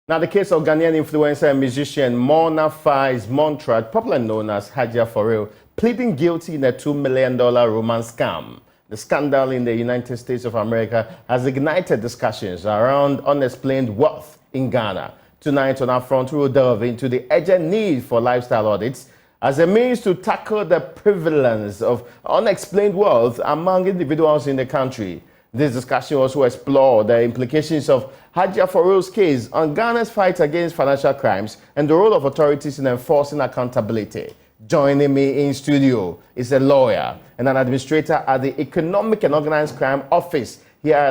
Now, the case of Ghanaian influencer and musician Mona Faiz Montrat, popularly known as Hajia4real, pleading guilty in a $2 million romance scam. The scandal in the United States of America has ignited discussions around unexplained wealth in Ghana. Tonight on Upfront, we will delve into the urgent need for lifestyle audits as a means to tackle the prevalence of unexplained wealth among individuals in the country. This discussion also explored the implications of Hajia4real's case on Ghana's fight against financial crimes and the role of authorities in enforcing accountability. Joining me in studio is a lawyer and an administrator at the Economic and Organized Crime Office here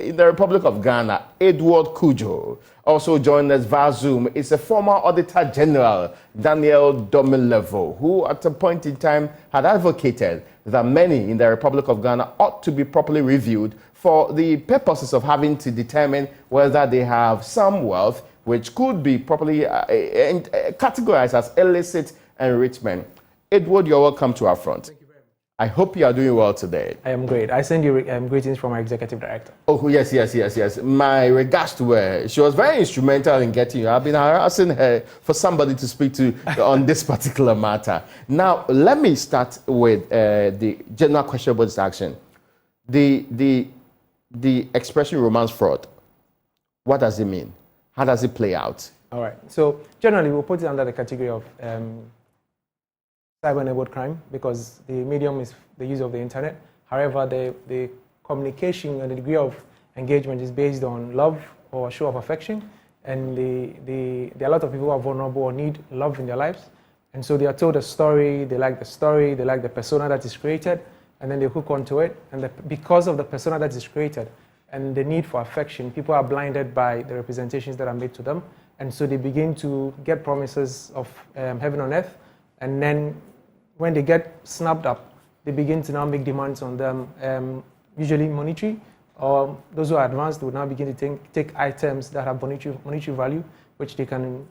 in the Republic of Ghana, Edward Kujo. Also joining us via Zoom is a former Auditor General, Daniel Domilevo, who at a point in time had advocated that many in the Republic of Ghana ought to be properly reviewed for the purposes of having to determine whether they have some wealth which could be properly categorized as illicit enrichment. Edward, you're welcome to Upfront. Thank you very much. I hope you are doing well today. I am great. I send you greetings from our executive director. Oh, yes. My regards to her. She was very instrumental in getting you. I've been harassing her for somebody to speak to on this particular matter. Now, let me start with the general question about this action. The expression romance fraud, what does it mean? How does it play out? All right. So generally, we'll put it under the category of cyber-enabled crime because the medium is the use of the internet. However, the communication and the degree of engagement is based on love or show of affection. And there are a lot of people who are vulnerable or need love in their lives. And so they are told a story, they like the persona that is created, and then they hook onto it. And because of the persona that is created and the need for affection, people are blinded by the representations that are made to them. And so they begin to get promises of heaven on earth. And then when they get snapped up, they begin to now make demands on them, usually monetary, or those who are advanced would now begin to take items that have monetary value, which they can,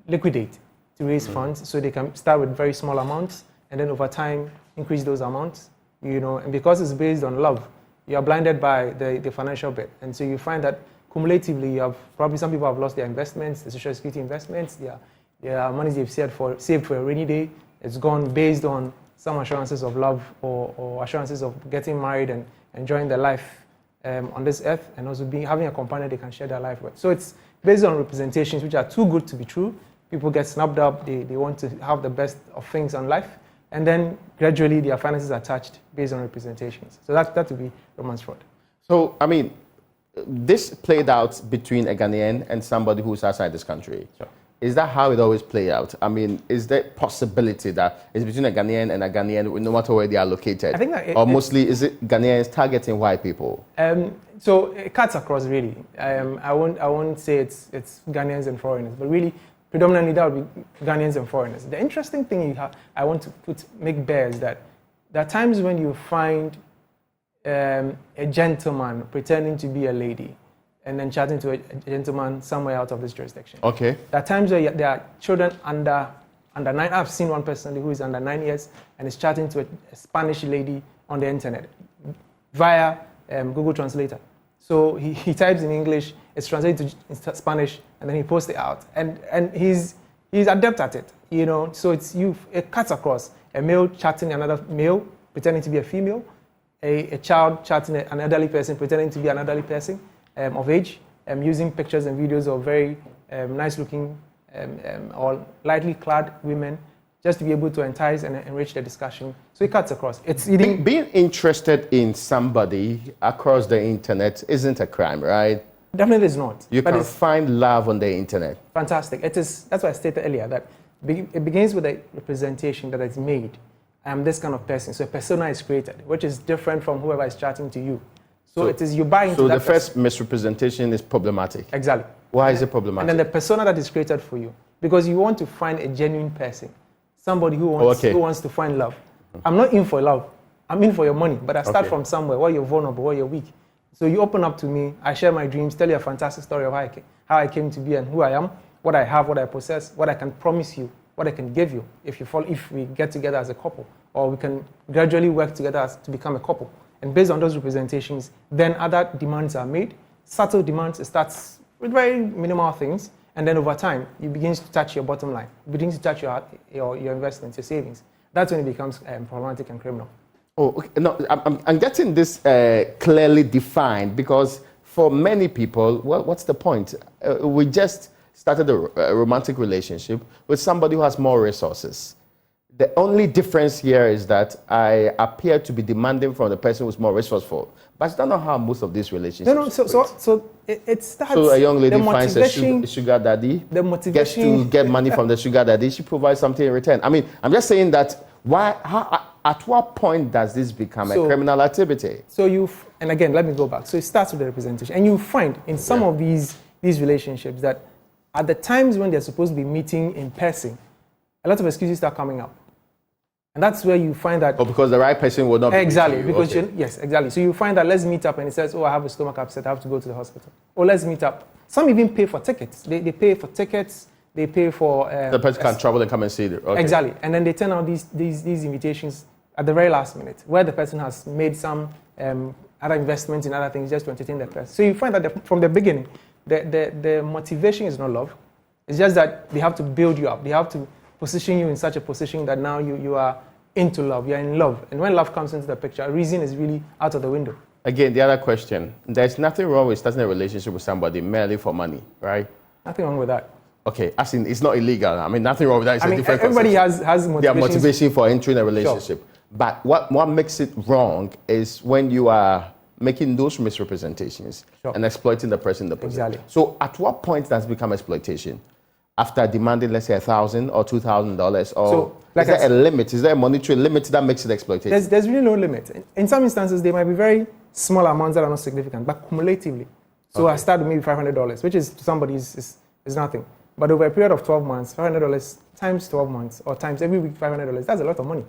liquidate to raise funds. So they can start with very small amounts, and then over time, increase those amounts, and because it's based on love, you are blinded by the financial bit. And so you find that cumulatively, you have probably some people have lost their investments, the social security investments, their money they've saved for a rainy day. It's gone based on some assurances of love or assurances of getting married and enjoying their life on this earth, and also having a companion they can share their life with. So it's based on representations which are too good to be true. People get snapped up, they want to have the best of things in life, and then gradually their finances are touched based on representations. So that would be romance fraud. So, I mean, this played out between a Ghanaian and somebody who's outside this country. Sure. Is that how it always play out? I mean, is there possibility that it's between a Ghanaian and a Ghanaian no matter where they are located? I think that or mostly is it Ghanaians targeting white people? So it cuts across really. I won't say it's Ghanaians and foreigners, but really predominantly that would be Ghanaians and foreigners. The interesting thing I want to make bare is that there are times when you find a gentleman pretending to be a lady and then chatting to a gentleman somewhere out of this jurisdiction. Okay. There are times where there are children under 9. I've seen one personally who is under 9 years and is chatting to a Spanish lady on the internet via Google Translator. So he types in English, it's translated to Spanish, and then he posts it out. And he's adept at it, So it cuts across a male chatting another male, pretending to be a female, a child chatting an elderly person, pretending to be an elderly person of age, using pictures and videos of very nice-looking or lightly clad women just to be able to entice and enrich the discussion. So it cuts across. Being interested in somebody across the internet isn't a crime, right? Definitely it's not. You can find love on the internet. Fantastic. That's why I stated earlier that it begins with a representation that is made. I am this kind of person. So a persona is created, which is different from whoever is chatting to you. So it is you buy into that. So the first misrepresentation is problematic. Exactly. Why is it problematic? And then the persona that is created for you, because you want to find a genuine person, somebody who wants to find love. I'm not in for love. I'm in for your money, but I start from somewhere where you're vulnerable, where you're weak. So you open up to me, I share my dreams, tell you a fantastic story of how I came to be and who I am, what I have, what I possess, what I can promise you, what I can give you if we get together as a couple, or we can gradually work together to become a couple. And based on those representations, then other demands are made. Subtle demands, it starts with very minimal things. And then over time, it begins to touch your bottom line. It begins to touch your investments, your savings. That's when it becomes problematic and criminal. Oh, okay. No, I'm getting this clearly defined because for many people, well, what's the point? We just started a romantic relationship with somebody who has more resources. The only difference here is that I appear to be demanding from the person who's more resourceful. But I don't know how most of these relationships. No. So it starts. So a young lady finds a sugar daddy, the motivation gets to get money from the sugar daddy. She provides something in return. I mean, I'm just saying that at what point does this become a criminal activity? So and again, let me go back. So it starts with the representation, and you find in some of these relationships that at the times when they're supposed to be meeting in person, a lot of excuses start coming up. And that's where you find that... Oh, because the right person will not be exactly, meeting you. because okay. yes, exactly. So you find that let's meet up, and it says, oh, I have a stomach upset, I have to go to the hospital. Or let's meet up. Some even pay for tickets. They pay for tickets, they pay for... the person can travel and come and see you. Okay. Exactly. And then they turn out these invitations at the very last minute, where the person has made some other investments in other things just to entertain the person. So you find that from the beginning, the motivation is not love. It's just that they have to build you up. They have to position you in such a position that now you are into love, you're in love. And when love comes into the picture, reason is really out of the window. Again, the other question, there's nothing wrong with starting a relationship with somebody merely for money, right? Nothing wrong with that. Okay, as in, it's not illegal. I mean, nothing wrong with that. It's a different everybody has their motivation for entering a relationship. Sure. But what makes it wrong is when you are making those misrepresentations and exploiting the person in the position. Exactly. So at what point does it become exploitation? After demanding, let's say, $1,000 or $2,000, or is there a limit? Is there a monetary limit that makes it exploitation? There's really no limit. In some instances, they might be very small amounts that are not significant, but cumulatively. So I start with maybe $500, which is to somebody is nothing. But over a period of 12 months, $500 times 12 months, or times every week $500, that's a lot of money.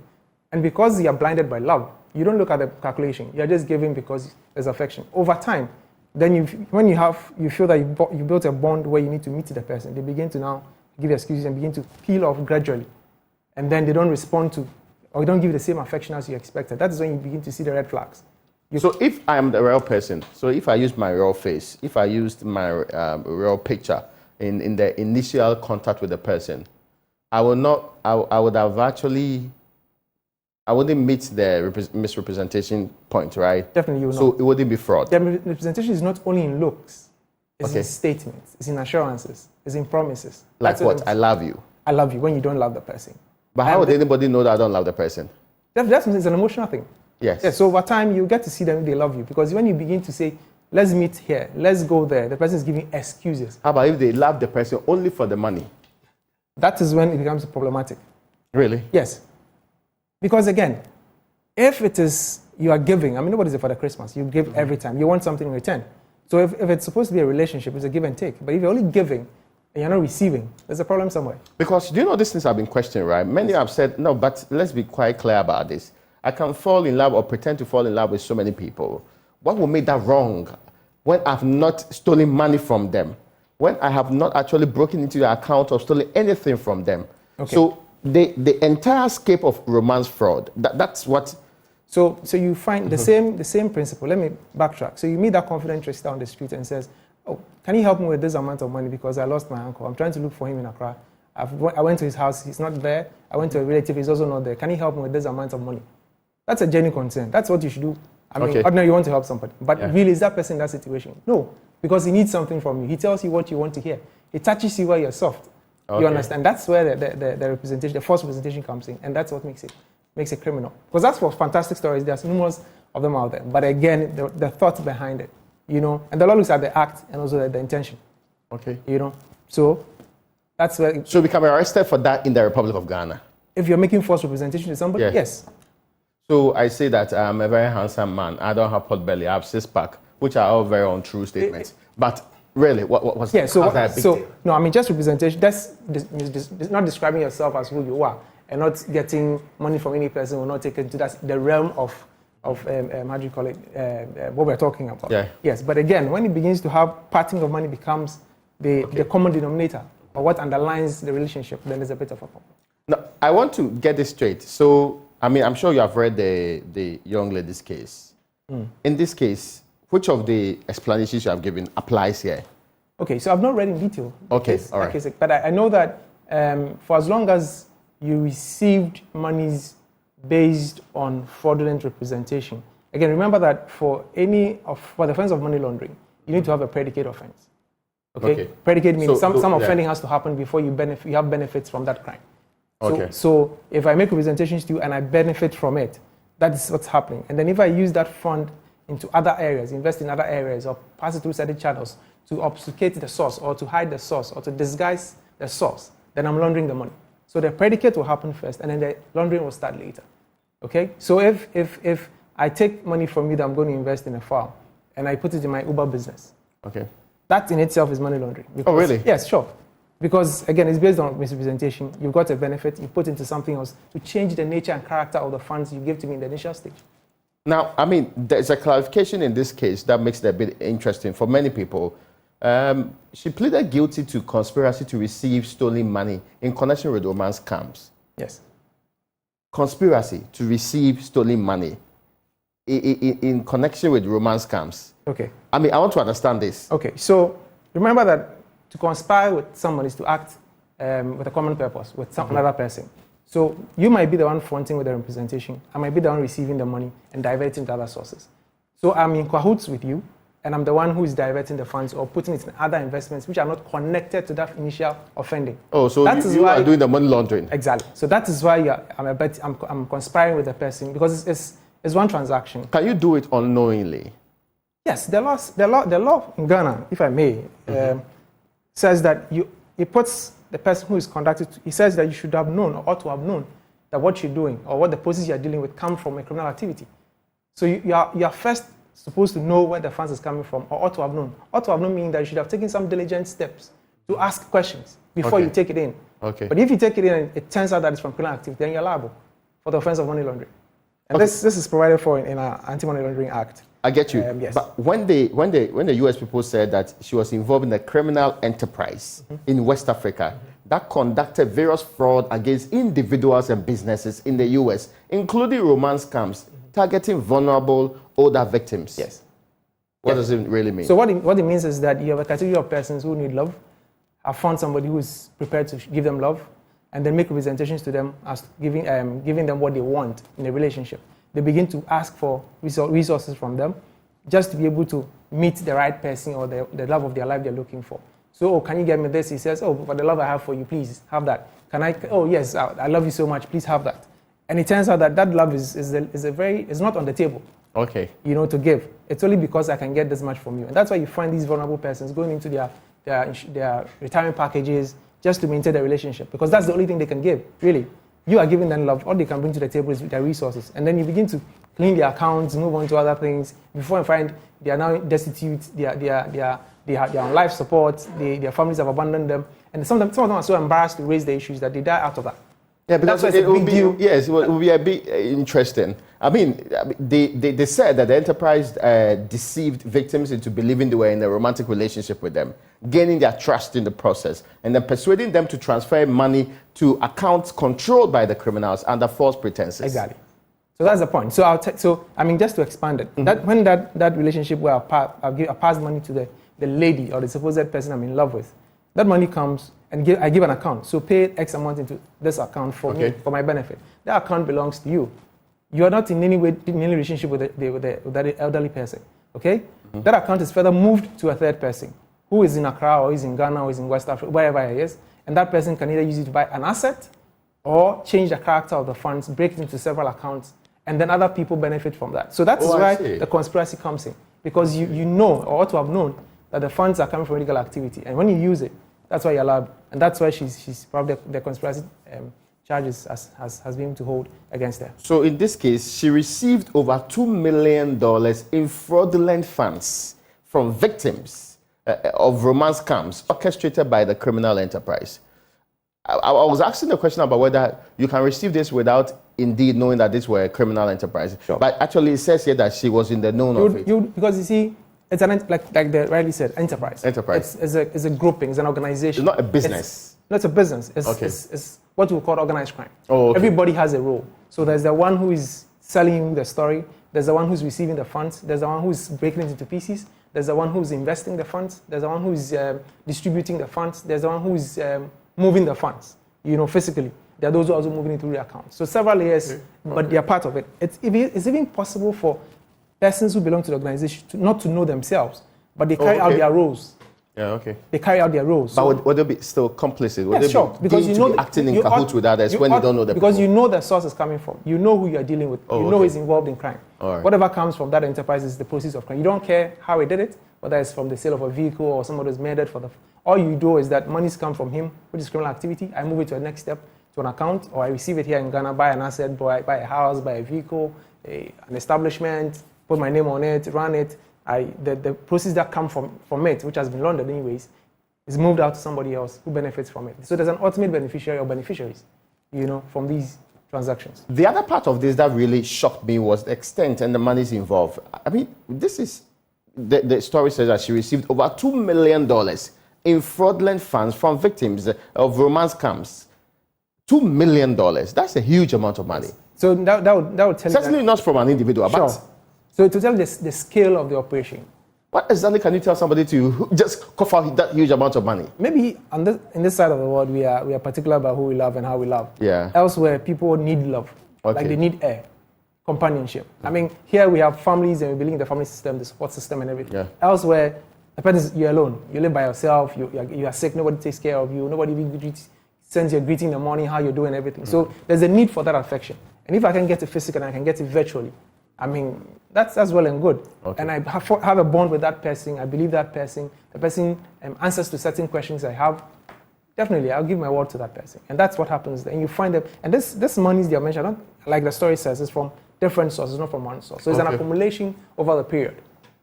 And because you are blinded by love, you don't look at the calculation. You're just giving because there's affection. Over time, then when you feel that you built a bond where you need to meet the person, they begin to now give excuses and begin to peel off gradually. And then they don't respond to, or don't give the same affection as you expected. That is when you begin to see the red flags. So if I am the real person, so if I used my real face, if I used my real picture in the initial contact with the person, I would I wouldn't meet the misrepresentation point, right? Definitely you will not. So it wouldn't be fraud. The representation is not only in looks, it's in statements, it's in assurances, it's in promises. Like what? I love you. I love you when you don't love the person. But how would anybody know that I don't love the person? That's an emotional thing. Yes. Yeah, so over time, you get to see them, they love you. Because when you begin to say, let's meet here, let's go there, the person is giving excuses. How about if they love the person only for the money? That is when it becomes problematic. Really? Yes. Because again, if it is you are giving, I mean, nobody's there for the Christmas. You give every time. You want something in return. So if it's supposed to be a relationship, it's a give and take. But if you're only giving and you're not receiving, there's a problem somewhere. Because do you know these things have been questioned, right? Many have said, no, but let's be quite clear about this. I can fall in love or pretend to fall in love with so many people. What will make that wrong when I've not stolen money from them? When I have not actually broken into their account or stolen anything from them? Okay. So the entire scope of romance fraud, that's what... So you find the same principle. Let me backtrack. So you meet that confident trickster on the street and says, oh, can you help me with this amount of money because I lost my uncle? I'm trying to look for him in Accra. I went to his house, he's not there. I went to a relative, he's also not there. Can you help me with this amount of money? That's a genuine concern. That's what you should do. I mean, ordinarily you want to help somebody. But really, is that person in that situation? No, because he needs something from you. He tells you what you want to hear. He touches you where you're soft. Okay. You understand? That's where the representation, the false representation comes in. And that's what makes it criminal. Because that's for fantastic stories. There's numerous of them out there. But again, the thought behind it, you know, and the law looks at the act and also the intention. Okay. You know, so that's where... So we can be arrested for that in the Republic of Ghana? If you're making false representation to somebody, yes. So I say that I'm a very handsome man. I don't have pot belly. I have six-pack, which are all very untrue statements. But really, what's that? No, I mean, just representation. That's not describing yourself as who you are, and not getting money from any person will not take it to the realm of how do you call it? What we're talking about. Yeah. Yes, but again, when it begins to have parting of money becomes the common denominator or what underlines the relationship, then there's a bit of a problem. Now, I want to get this straight. So, I mean, I'm sure you have read the young lady's case. In this case, which of the explanations you have given applies here? Okay, so I've not read in detail. Okay, all right. Case, but I know that for as long as you received monies based on fraudulent representation, again, remember that for the offense of money laundering, you need to have a predicate offense. Okay? Predicate means some offending has to happen before you have benefits from that crime. So if I make representations to you and I benefit from it, that is what's happening. And then if I use that fund into other areas, invest in other areas, or pass it through certain channels to obfuscate the source, or to hide the source, or to disguise the source, then I'm laundering the money. So the predicate will happen first, and then the laundering will start later. Okay? So if I take money from you that I'm going to invest in a farm, and I put it in my Uber business, that in itself is money laundering. Oh, really? Yes, sure. Because, again, it's based on misrepresentation. You've got a benefit, you put into something else to change the nature and character of the funds you gave to me in the initial stage. Now, I mean, there's a clarification in this case that makes it a bit interesting for many people. She pleaded guilty to conspiracy to receive stolen money in connection with romance scams. Yes. Conspiracy to receive stolen money in connection with romance scams. Okay. I mean, I want to understand this. Okay, so remember that to conspire with someone is to act with a common purpose, with another person. So you might be the one fronting with the representation. I might be the one receiving the money and diverting to other sources. So I'm in cahoots with you, and I'm the one who is diverting the funds or putting it in other investments which are not connected to that initial offending. Oh, so you are doing the money laundering. Exactly. So that is why I'm conspiring with the person, because it's one transaction. Can you do it unknowingly? Yes, the law in Ghana, if I may, says that it puts the person who is conducted, he says that you should have known or ought to have known that what you're doing or what the process you're dealing with come from a criminal activity. So you are first supposed to know where the funds is coming from, or ought to have known. Ought to have known meaning that you should have taken some diligent steps to ask questions before you take it in. Okay. But if you take it in and it turns out that it's from criminal activity, then you're liable for the offense of money laundering. And this is provided for in our Anti-Money Laundering Act. I get you. Yes. But when the US people said that she was involved in a criminal enterprise in West Africa that conducted various fraud against individuals and businesses in the US, including romance scams, targeting vulnerable older victims. Yes. What does it really mean? So what it means is that you have a category of persons who need love, have found somebody who is prepared to give them love, and then make representations to them as giving them what they want in a relationship. They begin to ask for resources from them just to be able to meet the right person or the love of their life they're looking for. So, can you get me this? He says, oh, for the love I have for you, please have that. Oh, yes, I love you so much, please have that. And it turns out that love is not on the table. Okay. To give. It's only because I can get this much from you. And that's why you find these vulnerable persons going into their retirement packages just to maintain the relationship, because that's the only thing they can give, really. You are giving them love. All they can bring to the table is their resources. And then you begin to clean their accounts, move on to other things. Before you find they are now destitute, they are on life support, their families have abandoned them. And some of them are so embarrassed to raise the issues that they die out of that. Yeah, because it will be a bit interesting. I mean, they said that the enterprise deceived victims into believing they were in a romantic relationship with them, gaining their trust in the process, and then persuading them to transfer money to accounts controlled by the criminals under false pretenses. Exactly. So that's the point. So just to expand it, that when that relationship where I pass money to the lady or the supposed person I'm in love with, that money comes and I give an account. So pay X amount into this account for me, for my benefit. That account belongs to you. You are not in any way in any relationship with that elderly person. Okay? That account is further moved to a third person who is in Accra or is in Ghana or is in West Africa, wherever he is. And that person can either use it to buy an asset or change the character of the funds, break it into several accounts, and then other people benefit from that. So that's why the conspiracy comes in. Because you know, or ought to have known, that the funds are coming from illegal activity. And when you use it, that's why you're allowed. And that's why she's probably the conspiracy charges has been to hold against her. So in this case, she received over $2 million in fraudulent funds from victims of romance scams orchestrated by the criminal enterprise. I was asking the question about whether you can receive this without indeed knowing that this were a criminal enterprise. Sure. But actually it says here that she was in the known of it. Because you see, it's like they rightly said, enterprise. Enterprise. It's a grouping, it's an organization. It's not a business. It's a business. It's what we call organized crime. Oh, okay. Everybody has a role. So there's the one who is selling the story, there's the one who's receiving the funds, there's the one who's breaking it into pieces, there's the one who's investing the funds, there's the one who's distributing the funds, there's the one who's moving the funds, physically. There are those who are also moving it through the account. So several layers, but they are part of it. It's even possible for persons who belong to the organization not to know themselves, but they carry out their roles. Yeah, okay. They carry out their roles. But would they be still complicit? Would they sure. Because be acting in cahoots with others when you don't know the Because people? you know the source is coming from. You know who you are dealing with. You know he's involved in crime. Right. Whatever comes from that enterprise is the proceeds of crime. You don't care how he did it, whether it's from the sale of a vehicle or somebody was murdered for the... All you do is that monies come from him, which is criminal activity. I move it to the next step, to an account, or I receive it here in Ghana, buy an asset, buy a house, buy a vehicle, an establishment, put my name on it, run it. The proceeds that come from it, which has been laundered anyways, is moved out to somebody else who benefits from it. So there's an ultimate beneficiary or beneficiaries, from these transactions. The other part of this that really shocked me was the extent and the monies involved. I mean, this is, the story says that she received over $2 million in fraudulent funds from victims of romance scams. $2 million, that's a huge amount of money. So that would tell you certainly not from an individual, sure. But... So to tell the scale of the operation. What exactly can you tell somebody to just cough out that huge amount of money? Maybe in this side of the world, we are particular about who we love and how we love. Yeah. Elsewhere, people need love. Okay. Like they need air, companionship. I mean, here we have families and we believe in the family system, the support system and everything. Yeah. Elsewhere, the person you're alone. You live by yourself. You are sick. Nobody takes care of you. Nobody sends you a greeting in the morning, how you're doing, everything. So there's a need for that affection. And if I can get it physically and I can get it virtually, I mean, that's well and good. Okay. And I have a bond with that person. I believe that person. The person answers to certain questions I have. Definitely, I'll give my word to that person. And that's what happens. And you find them. And this monies they are mentioned, like the story says, is from different sources, not from one source. So it's an accumulation over the period,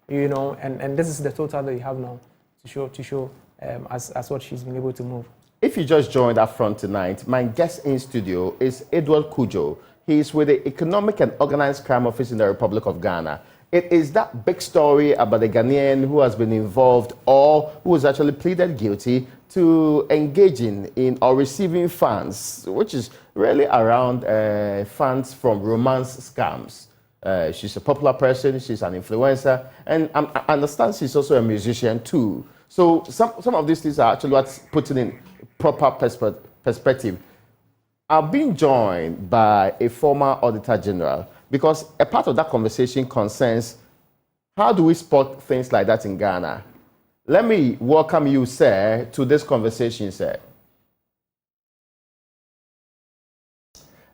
and this is the total that you have now to show as what she's been able to move. If you just joined Upfront tonight, my guest in studio is Edward Kujo. He is with the Economic and Organized Crime Office in the Republic of Ghana. It is that big story about the Ghanaian who has been involved or who has actually pleaded guilty to engaging in or receiving funds, which is really around funds from romance scams. She's a popular person, she's an influencer, and I understand she's also a musician too. So some of these things are actually what's putting in proper perspective. I've been joined by a former Auditor General because a part of that conversation concerns how do we spot things like that in Ghana. Let me welcome you, sir, to this conversation, sir.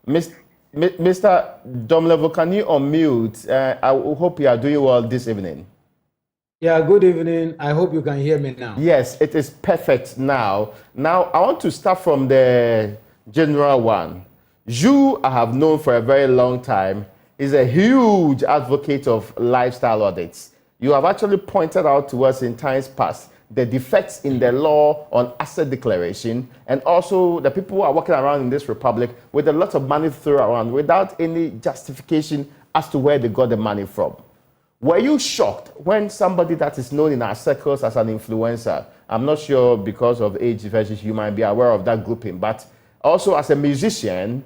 Mr. Domlevo, can you unmute? I hope you are doing well this evening. Yeah, good evening. I hope you can hear me now. Yes, it is perfect now. Now, I want to start from the general one. You, I have known for a very long time, is a huge advocate of lifestyle audits. You have actually pointed out to us in times past the defects in the law on asset declaration, and also the people who are walking around in this republic with a lot of money thrown around without any justification as to where they got the money from. Were you shocked when somebody that is known in our circles as an influencer, I'm not sure because of age differences you might be aware of that grouping, but also as a musician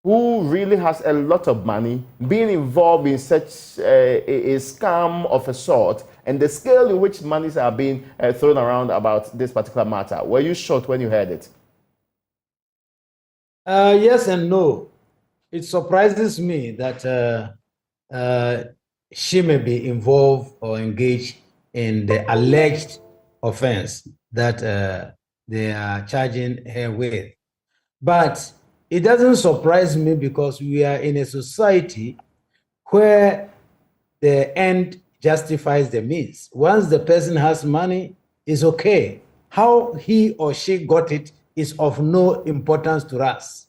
who really has a lot of money, being involved in such a scam of a sort, and the scale in which monies are being thrown around about this particular matter? Were you shocked when you heard it? Yes and no. It surprises me that she may be involved or engaged in the alleged offense that they are charging her with. But it doesn't surprise me because we are in a society where the end justifies the means. Once the person has money, it's okay. How he or she got it is of no importance to us.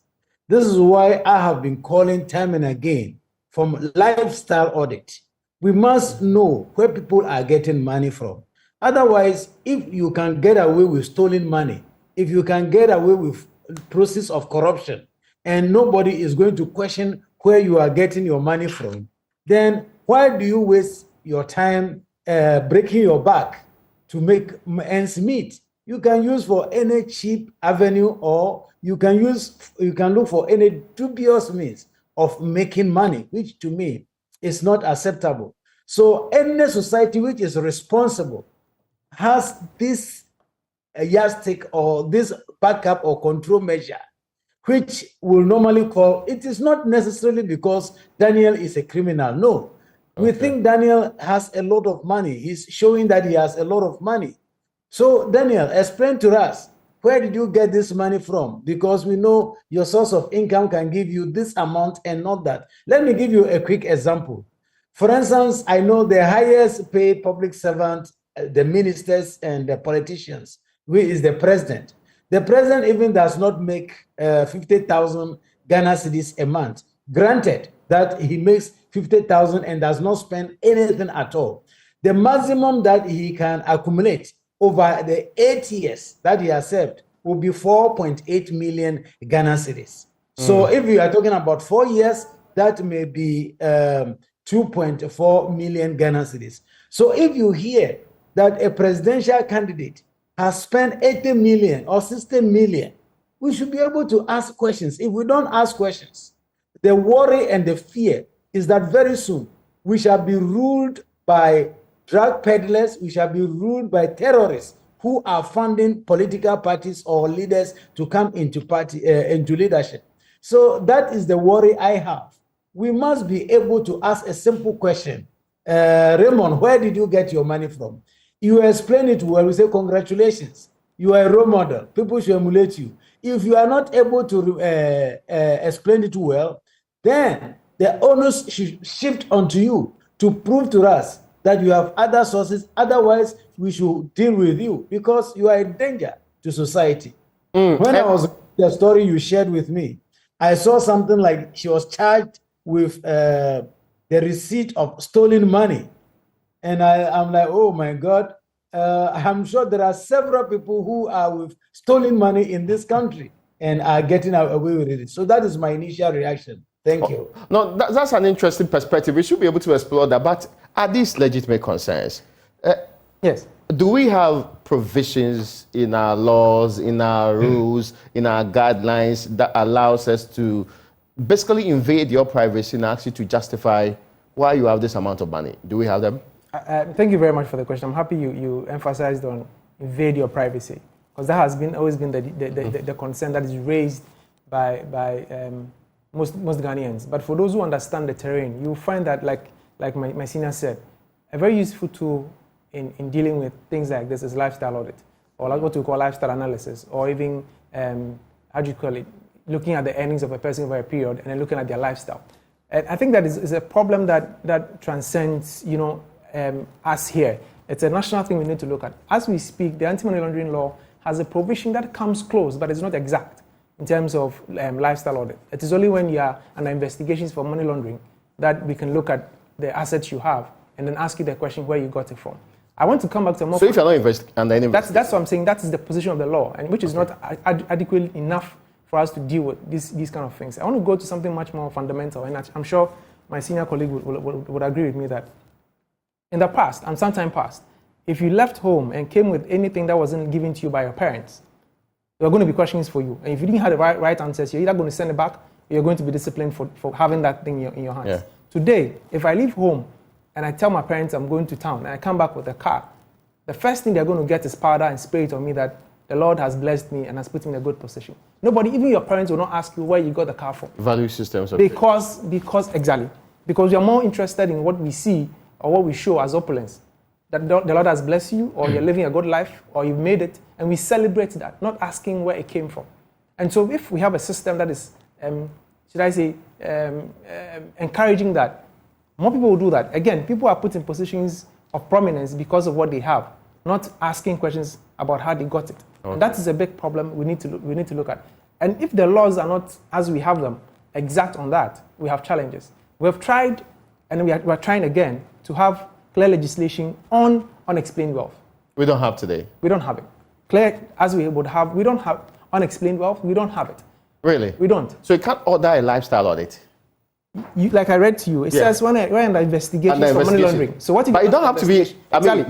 This is why I have been calling time and again from lifestyle audit. We must know where people are getting money from. Otherwise, if you can get away with stolen money, if you can get away with process of corruption, and nobody is going to question where you are getting your money from, then why do you waste your time breaking your back to make ends meet? You can use for any cheap avenue, or you can look for any dubious means of making money, which to me is not acceptable. So any society which is responsible has this yardstick or this backup or control measure, which we'll normally call, it is not necessarily because Daniel is a criminal. No. We think Daniel has a lot of money. He's showing that he has a lot of money. So, Daniel, explain to us, where did you get this money from? Because we know your source of income can give you this amount and not that. Let me give you a quick example. For instance, I know the highest paid public servant, the ministers and the politicians, who is the president. The president even does not make 50,000 Ghana cedis a month. Granted that he makes 50,000 and does not spend anything at all. The maximum that he can accumulate over the 8 years that he has served will be 4.8 million Ghana cedis. So if you are talking about 4 years, that may be 2.4 million Ghana cedis. So if you hear that a presidential candidate has spent 80 million or 60 million, we should be able to ask questions. If we don't ask questions, the worry and the fear is that very soon we shall be ruled by drug peddlers, we shall be ruled by terrorists who are funding political parties or leaders to come into leadership. So that is the worry I have. We must be able to ask a simple question. Raymond, where did you get your money from? You explain it well, we say congratulations. You are a role model. People should emulate you. If you are not able to explain it well, then the onus should shift onto you to prove to us that you have other sources. Otherwise, we should deal with you because you are a danger to society. When I was the story you shared with me, I saw something like she was charged with the receipt of stolen money. And I'm like, oh my God, I'm sure there are several people who are with stolen money in this country and are getting away with it. So that is my initial reaction. Thank you. No, that's an interesting perspective. We should be able to explore that. But are these legitimate concerns? Yes. Do we have provisions in our laws, in our rules, in our guidelines that allows us to basically invade your privacy and ask you to justify why you have this amount of money? Do we have them? Thank you very much for the question. I'm happy you emphasized on invade your privacy, because that has always been the concern that is raised by most Ghanaians. But for those who understand the terrain, you'll find that, like my senior said, a very useful tool in dealing with things like this is lifestyle audit, or like what we call lifestyle analysis, or even, how do you call it, looking at the earnings of a person over a period and then looking at their lifestyle. And I think that is a problem that transcends, us here. It's a national thing we need to look at. As we speak, the anti-money laundering law has a provision that comes close, but it's not exact in terms of lifestyle audit. It is only when you are under investigations for money laundering that we can look at the assets you have and then ask you the question where you got it from. I want to come back to more. So if you're not under any that's what I'm saying. That is the position of the law, and which is not adequate enough for us to deal with these kind of things. I want to go to something much more fundamental, and I'm sure my senior colleague would agree with me that in the past, and sometime past, if you left home and came with anything that wasn't given to you by your parents, there were going to be questions for you. And if you didn't have the right answers, you're either going to send it back or you're going to be disciplined for having that thing in your hands. Yeah. Today, if I leave home and I tell my parents I'm going to town and I come back with a car, the first thing they're going to get is powder and spray it on me that the Lord has blessed me and has put me in a good position. Nobody, even your parents, will not ask you where you got the car from. Value systems. Because exactly. Because you're more interested in what we see or what we show as opulence. That the Lord has blessed you, or you're living a good life, or you've made it, and we celebrate that, not asking where it came from. And so if we have a system that is, encouraging that, more people will do that. Again, people are put in positions of prominence because of what they have, not asking questions about how they got it. Okay. And that is a big problem we need to look at. And if the laws are not, as we have them, exact on that, we have challenges. We have tried, and we are trying again, to have clear legislation on unexplained wealth. We don't have today. We don't have it. Clear as we would have, we don't have unexplained wealth, we don't have it. Really? We don't. So you can't order a lifestyle audit? Like I read to you, it says when under investigations for money laundering. So what if but you don't have to be,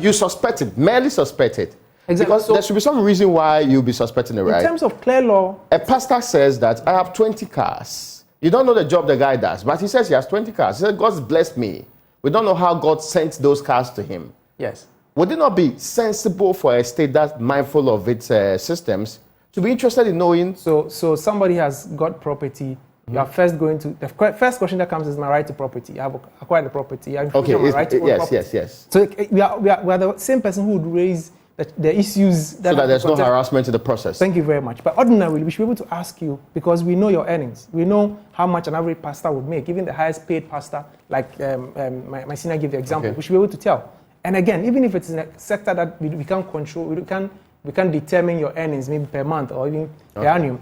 you suspect it, merely suspect it. Exactly. Because there should be some reason why you'll be suspecting it, right? In terms of clear law. A pastor says that I have 20 cars. You don't know the job the guy does, but he says he has 20 cars. He said, God's blessed me We don't know how God sent those cars to him. Yes. Would it not be sensible for a state that's mindful of its systems to be interested in knowing? So somebody has got property. You are first going to, the first question that comes is my right to property. I have acquired the property. I have Okay, my right to own property. yes. So we are the same person who would raise the issues that... So that there's no harassment in the process. Thank you very much. But ordinarily, we should be able to ask you, because we know your earnings. We know how much an average pastor would make, even the highest paid pastor, like my senior gave the example. Okay. We should be able to tell. And again, even if it's in a sector that we can't control, we can determine your earnings maybe per month or even per annum.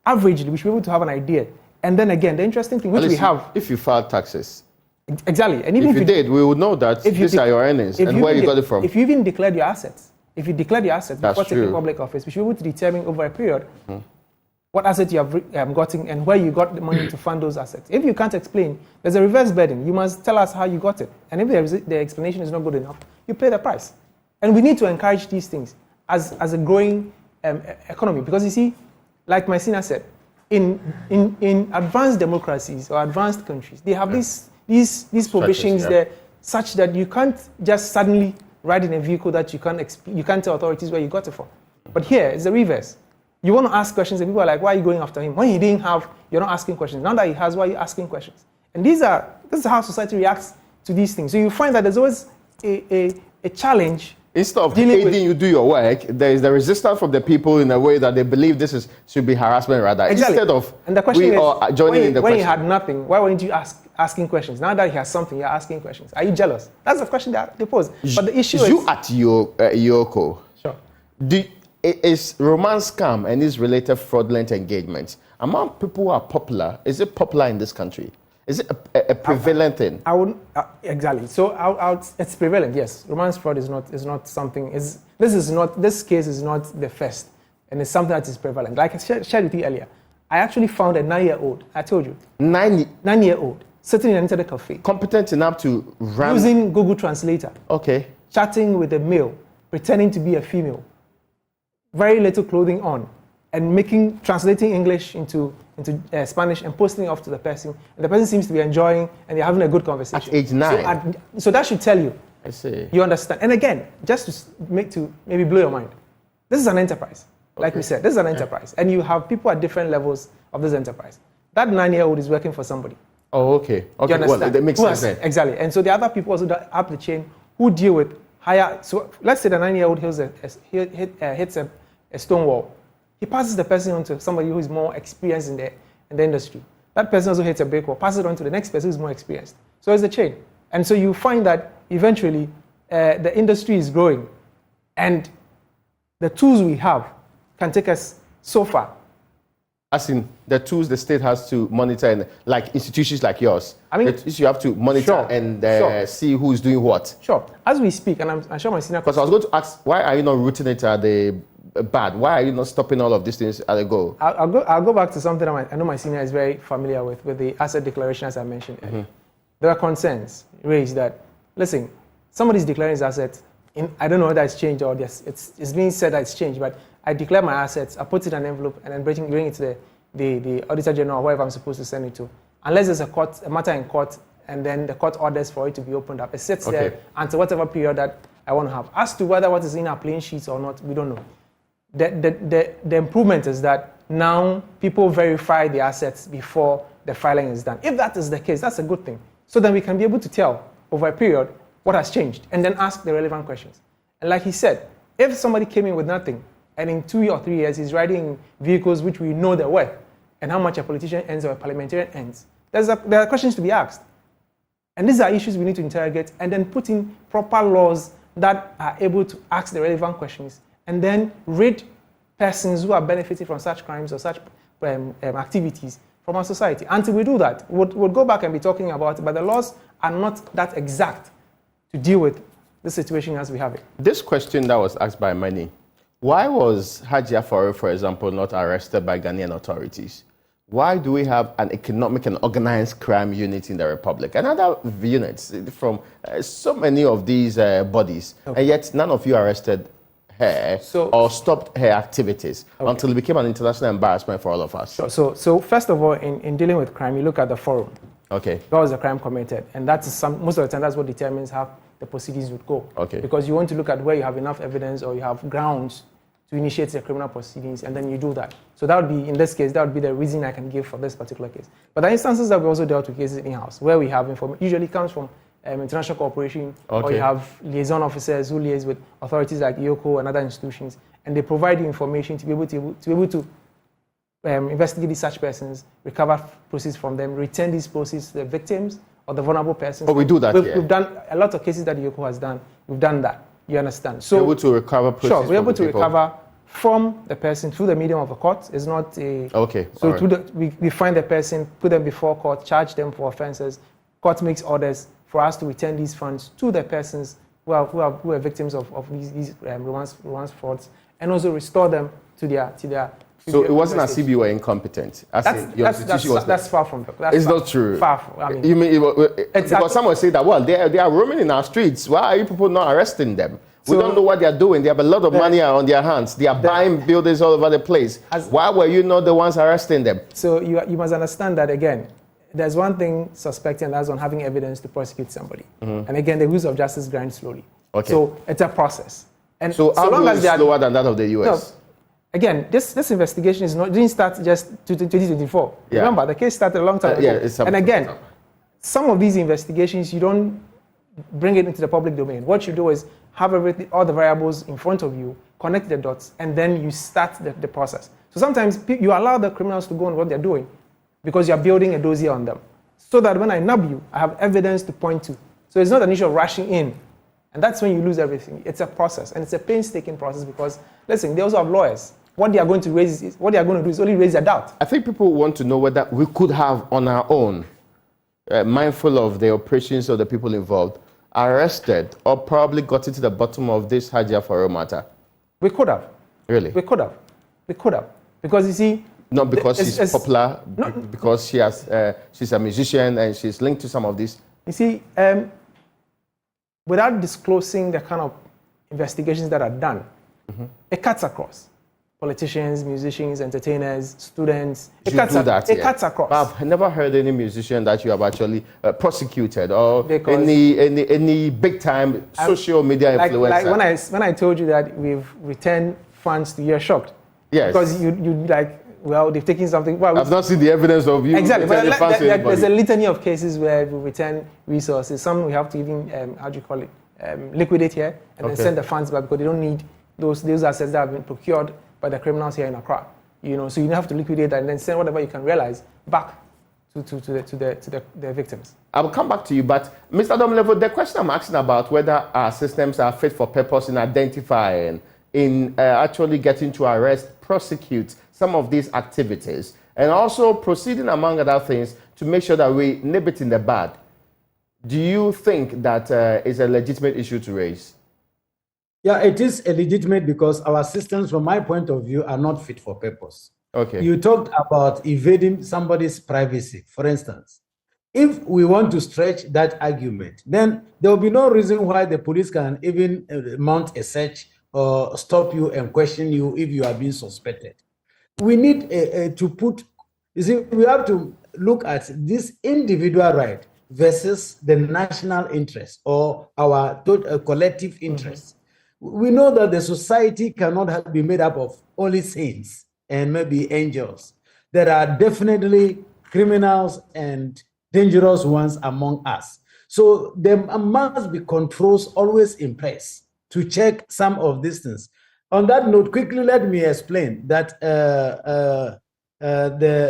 Averagely, we should be able to have an idea. And then again, the interesting thing which we have... If you file taxes. Exactly. And even if you did, we would know that these are your earnings and where you got it from. If you even declared your assets, before That's taking true. public office, we should be able to determine over a period what assets you have gotten and where you got the money to fund those assets. If you can't explain, there's a reverse burden. You must tell us how you got it. And if the explanation is not good enough, you pay the price. And we need to encourage these things as a growing economy. Because you see, like my senior said, in advanced democracies or advanced countries, they have these provisions there such that you can't just suddenly ride in a vehicle that you can't tell authorities where you got it from. But here, it's the reverse. You want to ask questions and people are like, why are you going after him? When he didn't have, you're not asking questions. Now that he has, why are you asking questions? And this is how society reacts to these things. So you find that there's always a challenge. Instead of aiding you do your work, there is the resistance from the people in a way that they believe this should be harassment rather. Exactly. Instead of and the question is, joining in the question. When he had nothing, why weren't you asking questions? Now that he has something, you're asking questions. Are you jealous? That's the question that they pose. But the issue is... You at Yoko. Sure. Is romance scam and its related fraudulent engagements, among people who are popular, is it popular in this country? Is it a prevalent thing? I wouldn't exactly. So it's prevalent. Yes, romance fraud is not something. This case is not the first, and it's something that is prevalent. Like I shared with you earlier, I actually found a 9-year-old. I told you, 9-year-old sitting in an internet cafe, competent enough to run using Google Translator. Okay. Chatting with a male, pretending to be a female, very little clothing on, and translating English into Spanish and posting it off to the person. And the person seems to be enjoying and they're having a good conversation. At age 9. So that should tell you. I see. You understand. And again, just to maybe blow your mind, this is an enterprise. Like we said, this is an enterprise. And you have people at different levels of this enterprise. That 9-year-old is working for somebody. Oh, okay. Okay, well, that makes sense then. Exactly. And so the other people also up the chain who deal with higher. So let's say the 9-year-old hits a stone wall. He passes the person on to somebody who is more experienced in the industry. That person also hits a brick wall, passes it on to the next person who is more experienced. So it's a chain. And so you find that eventually the industry is growing and the tools we have can take us so far. As in the tools the state has to monitor, and like institutions like yours. I mean, you have to monitor and see who is doing what. Sure. As we speak, and I'm sure my senior... Because I was going to ask, why are you not rooting it at the bad? Why are you not stopping all of these things at the goal? I'll go back to something I know my senior is very familiar with the asset declaration, as I mentioned earlier. There are concerns raised that, listen, somebody's declaring his assets. I don't know whether it's changed or it's being said that it's changed, but I declare my assets, I put it in an envelope, and then bring it to the Auditor General or whoever I'm supposed to send it to. Unless there's a matter in court, and then the court orders for it to be opened up. It sits there until whatever period that I want to have. As to whether what is in our plain sheets or not, we don't know. The improvement is that now people verify the assets before the filing is done. If that is the case, that's a good thing. So then we can be able to tell over a period what has changed and then ask the relevant questions. And like he said, if somebody came in with nothing and in 2 or 3 years he's riding vehicles which we know their worth and how much a politician earns or a parliamentarian earns, there are questions to be asked. And these are issues we need to interrogate and then put in proper laws that are able to ask the relevant questions and then rid persons who are benefiting from such crimes or such activities from our society. Until we do that, we'll go back and be talking about it, but the laws are not that exact to deal with the situation as we have it. This question that was asked by many, why was Hajia4real, for example, not arrested by Ghanaian authorities? Why do we have an economic and organized crime unit in the Republic and other units from so many of these bodies, and yet none of you arrested her or stopped her activities until it became an international embarrassment for all of us? So first of all, in dealing with crime, you look at the forum. Okay. That was a crime committed. And that's most of the time, that's what determines how the proceedings would go. Okay. Because you want to look at where you have enough evidence or you have grounds to initiate the criminal proceedings, and then you do that. So that would be, in this case, that would be the reason I can give for this particular case. But there are instances that we also dealt with cases in-house, where we have information, usually comes from international cooperation, or you have liaison officers who liaise with authorities like IOCO and other institutions, and they provide you information to be able to investigate these such persons, recover proceeds from them, return these proceeds to the victims or the vulnerable persons. Oh, we do that. We've done a lot of cases that IOCO has done. We've done that. You understand? So we're able to recover proceeds. Sure, we're able to people. recover from the person through the medium of a court. It's not a okay. So right. we find the person, put them before court, charge them for offences. Court makes orders for us to return these funds to the persons who are victims of these romance frauds, and also restore them to their. So it wasn't as if you were incompetent. That's far from that. It's not true. Far from. I mean, you mean because someone say that they are roaming in our streets. Why are you people not arresting them? We don't know what they are doing. They have a lot of money on their hands. They are buying buildings all over the place. Why were you not the ones arresting them? So you must understand that again. There's one thing suspecting, and that's on having evidence to prosecute somebody. And again, the wheels of justice grind slowly. Okay. So it's a process. And so how long is slower than that of the US? No, again, this investigation didn't start just 2024. Yeah. Remember, the case started a long time ago. And again, some of these investigations, you don't bring it into the public domain. What you do is have all the variables in front of you, connect the dots, and then you start the process. So sometimes you allow the criminals to go on what they're doing because you're building a dossier on them. So that when I nab you, I have evidence to point to. So it's not an issue of rushing in. And that's when you lose everything. It's a process, and it's a painstaking process because, listen, they also have lawyers. What they are going to do is only raise a doubt. I think people want to know whether we could have on our own, mindful of the operations of the people involved, arrested or probably got into the bottom of this Hajia4real matter. We could have. Really? We could have. Because you see... Not because she's popular, because she's a musician and she's linked to some of this. You see, without disclosing the kind of investigations that are done, it cuts across. Politicians, musicians, entertainers, students. It cuts across. I've never heard any musician that you have actually prosecuted or any big time social media influencer. Like when I told you that we've returned funds to you, you're shocked. Yes. Because you like, well, they've taken something. Well, I've not seen the evidence of you. Exactly. But there's a litany of cases where we return resources. Some we have to even, liquidate here and then send the funds back because they don't need those assets that have been procured by the criminals here in Accra. So you have to liquidate that and then send whatever you can realize back to the victims. I will come back to you, but Mr. Domlevo, the question I'm asking about whether our systems are fit for purpose in identifying, in actually getting to arrest, prosecute some of these activities, and also proceeding, among other things, to make sure that we nip it in the bud. Do you think that is a legitimate issue to raise? Yeah, it is a legitimate because our systems, from my point of view, are not fit for purpose. Okay. You talked about evading somebody's privacy, for instance. If we want to stretch that argument, then there will be no reason why the police can even mount a search or stop you and question you if you are being suspected. We need to put, we have to look at this individual right versus the national interest or our collective interest. We know that the society cannot be made up of only saints and maybe angels. There are definitely criminals and dangerous ones among us. So there must be controls always in place to check some of these things. On that note, quickly let me explain that the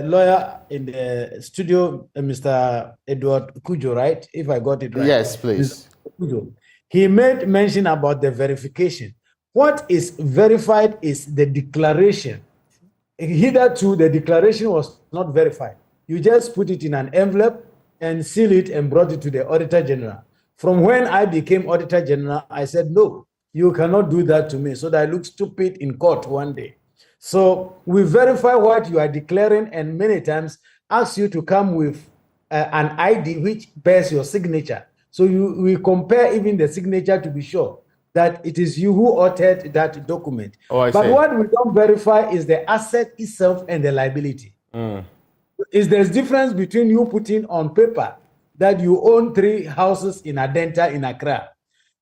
lawyer in the studio, Mr. Edward Kujo, right? If I got it right. Yes, please. Kujo. He made mention about the verification. What is verified is the declaration. Hitherto, the declaration was not verified. You just put it in an envelope and seal it and brought it to the Auditor General. From when I became Auditor General, I said, no, you cannot do that to me, so that I look stupid in court one day. So we verify what you are declaring and many times ask you to come with an ID which bears your signature. So we compare even the signature to be sure that it is you who authored that document. But what we don't verify is the asset itself and the liability. there's difference between you putting on paper that you own 3 houses in Adenta in Accra,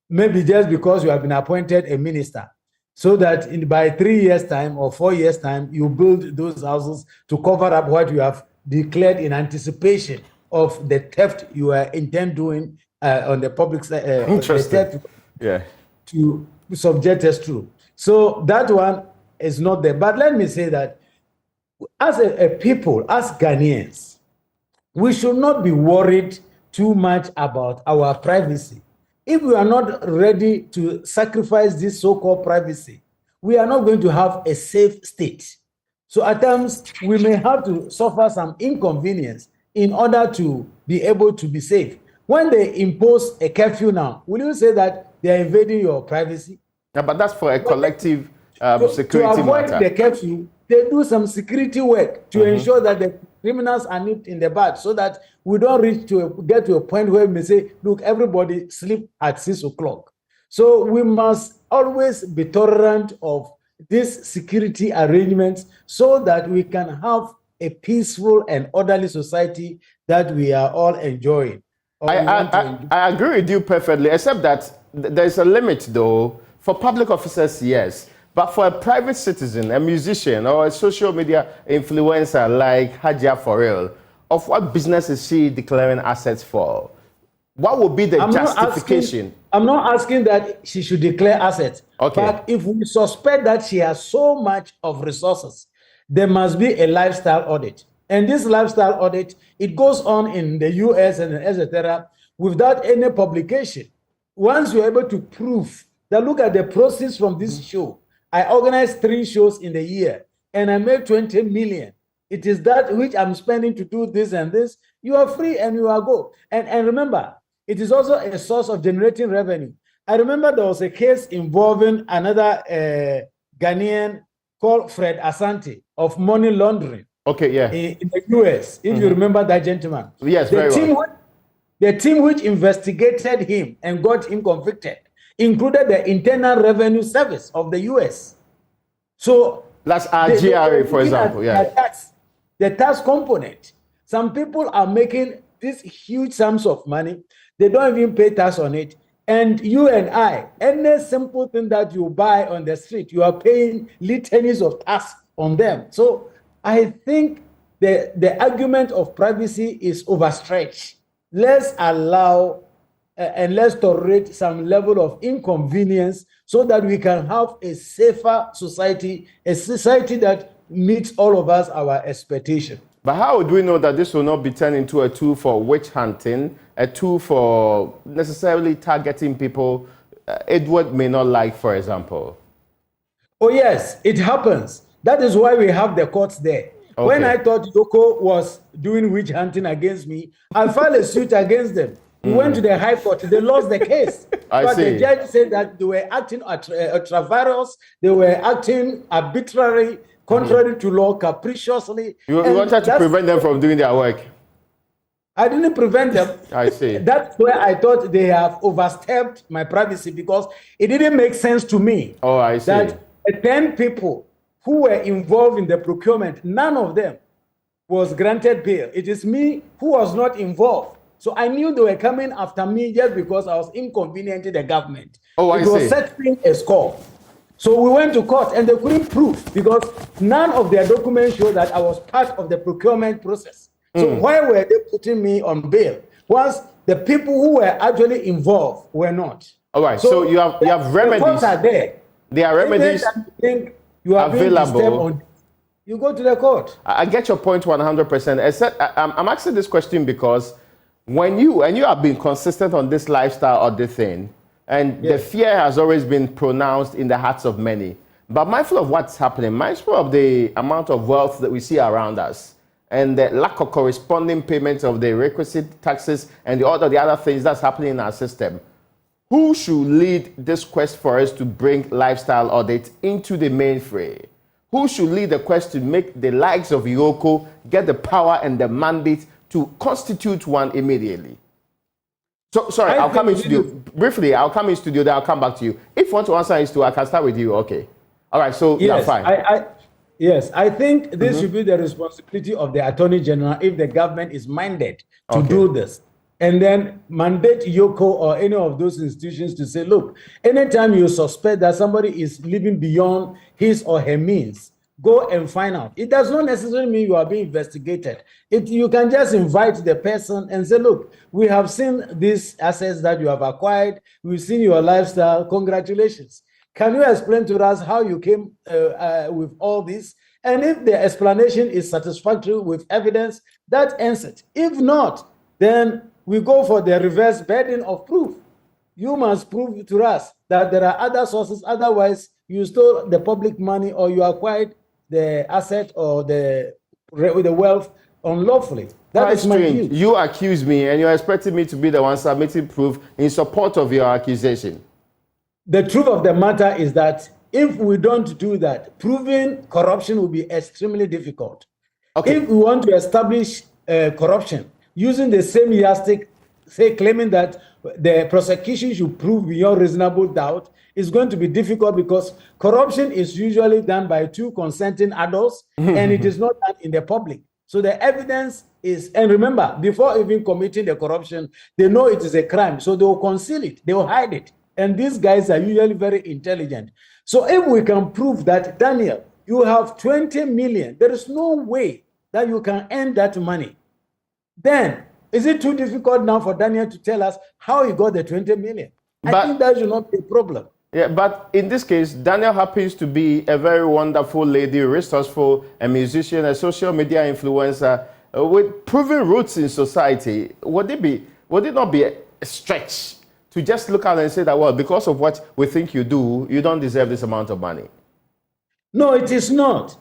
maybe just because you have been appointed a minister, so that by 3 years' time or 4 years' time, you build those houses to cover up what you have declared in anticipation of the theft you intend doing on the public side. Interesting. Yeah. To subject us to. So that one is not there. But let me say that as a people, as Ghanaians, we should not be worried too much about our privacy. If we are not ready to sacrifice this so-called privacy, we are not going to have a safe state. So at times, we may have to suffer some inconvenience in order to be able to be safe. When they impose a curfew now, will you say that they are invading your privacy? Yeah, but that's for a collective security to avoid matter. the curfew, they do some security work to ensure that the criminals are nipped in the bud, so that we don't get to a point where we say, look, everybody sleep at 6 o'clock. So we must always be tolerant of these security arrangements so that we can have a peaceful and orderly society that we are all enjoying. I agree with you perfectly, except that there's a limit, though. For public officers, yes. But for a private citizen, a musician, or a social media influencer like Hajia4real, of what business is she declaring assets for? What would be the justification? I'm not asking that she should declare assets. Okay. But if we suspect that she has so much of resources, there must be a lifestyle audit. And this lifestyle audit, it goes on in the US and etc. without any publication. Once you're able to prove that, look at the proceeds from this show. I organized 3 shows in the year and I made 20 million. It is that which I'm spending to do this and this. You are free and you are go. And remember, it is also a source of generating revenue. I remember there was a case involving another Ghanaian called Fred Asante of money laundering. Okay, yeah. In the US, if you remember that gentleman. Yes, very well. The team which investigated him and got him convicted included the Internal Revenue Service of the US. So that's RGRA, for example, yeah. The tax component. Some people are making these huge sums of money. They don't even pay tax on it. And you and I, any simple thing that you buy on the street, you are paying litanies of tax on them. So I think the argument of privacy is overstretched. Let's allow and let's tolerate some level of inconvenience so that we can have a safer society, a society that meets all of us, our expectation. But how would we know that this will not be turned into a tool for witch hunting, a tool for necessarily targeting people Edward may not like, for example? Oh yes, it happens. That is why we have the courts there. Okay. When I thought Yoko was doing witch hunting against me, I filed a suit against them. We went to the High Court. They lost the case. But the judge said that they were acting ultra-virus, they were acting arbitrary, contrary to law, capriciously. You wanted to prevent them from doing their work? I didn't prevent them. I see. That's where I thought they have overstepped my privacy, because it didn't make sense to me. Oh, I see. That 10 people who were involved in the procurement, none of them was granted bail. It is me who was not involved. So I knew they were coming after me just because I was inconveniencing the government. Oh, I see. It was settling a score. So we went to court and they couldn't prove, because none of their documents show that I was part of the procurement process. So why were they putting me on bail once the people who were actually involved were not? All right. So you have remedies. The courts are there. There are remedies you are available. You go to the court. I get your point 100%. I'm asking this question because when you have been consistent on this lifestyle audit thing, and the fear has always been pronounced in the hearts of many. But mindful of what's happening, mindful of the amount of wealth that we see around us, and the lack of corresponding payments of the requisite taxes and all the other things that's happening in our system, who should lead this quest for us to bring lifestyle audit into the main fray? Who should lead the quest to make the likes of Yoko get the power and the mandate to constitute one immediately? So, sorry, I'll come in studio. Briefly, I'll come in studio, then I'll come back to you. If you want to answer in studio, I can start with you. Okay. All right, so yes, that's fine. Yes, I think this should be the responsibility of the Attorney General if the government is minded to do this. And then mandate Yoko or any of those institutions to say, look, anytime you suspect that somebody is living beyond his or her means, go and find out. It does not necessarily mean you are being investigated. You can just invite the person and say, look, we have seen these assets that you have acquired. We've seen your lifestyle. Congratulations. Can you explain to us how you came with all this? And if the explanation is satisfactory with evidence, that ends it. If not, then we go for the reverse burden of proof. You must prove to us that there are other sources. Otherwise, you stole the public money or you acquired the asset or the wealth unlawfully. That is my view. You accuse me and you're expecting me to be the one submitting proof in support of your accusation. The truth of the matter is that if we don't do that, proving corruption will be extremely difficult. If we want to establish corruption using the same yardstick, say claiming that the prosecution should prove beyond reasonable doubt, is going to be difficult because corruption is usually done by two consenting adults and it is not done in the public. So the evidence is, and remember, before even committing the corruption, they know it is a crime. So they will conceal it, they will hide it. And these guys are usually very intelligent. So if we can prove that, Daniel, you have 20 million, there is no way that you can earn that money. Then, is it too difficult now for Daniel to tell us how he got the 20 million? I think that should not be a problem. Yeah, but in this case, Daniel happens to be a very wonderful lady, resourceful, a musician, a social media influencer with proven roots in society. Would it not be a stretch to just look at and say that, well, because of what we think you do, you don't deserve this amount of money? No, it is not.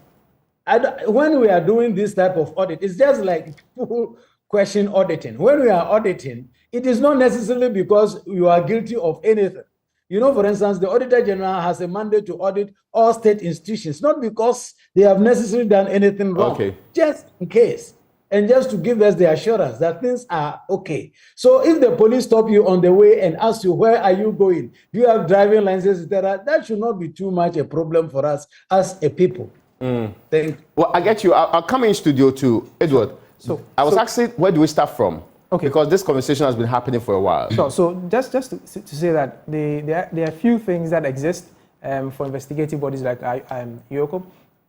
When we are doing this type of audit, it's just like people question auditing. When we are auditing, it is not necessarily because you are guilty of anything. You know, for instance, the Auditor General has a mandate to audit all state institutions, not because they have necessarily done anything wrong, just in case, and just to give us the assurance that things are okay. So if the police stop you on the way and ask you, where are you going? Do you have driving licenses, etc.? That should not be too much a problem for us as a people. Well, I get you. I'll come in studio too, Edward. So I was asking, where do we start from? Because this conversation has been happening for a while. Sure. So just to say that there are a few things that exist for investigative bodies like Yoko.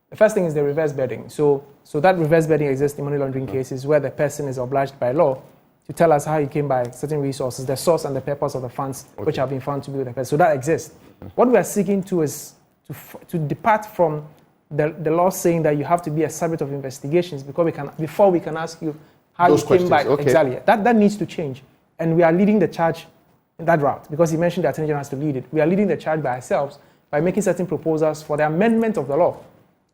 The first thing is the reverse bidding. So that reverse bidding exists in money laundering cases where the person is obliged by law to tell us how he came by certain resources, the source and the purpose of the funds which have been found to be with the person. So that exists. What we are seeking to is to depart from the law saying that you have to be a subject of investigations before we can ask you how you came by. Exactly. That needs to change. And we are leading the charge in that route because he mentioned the Attorney General has to lead it. We are leading the charge by ourselves by making certain proposals for the amendment of the law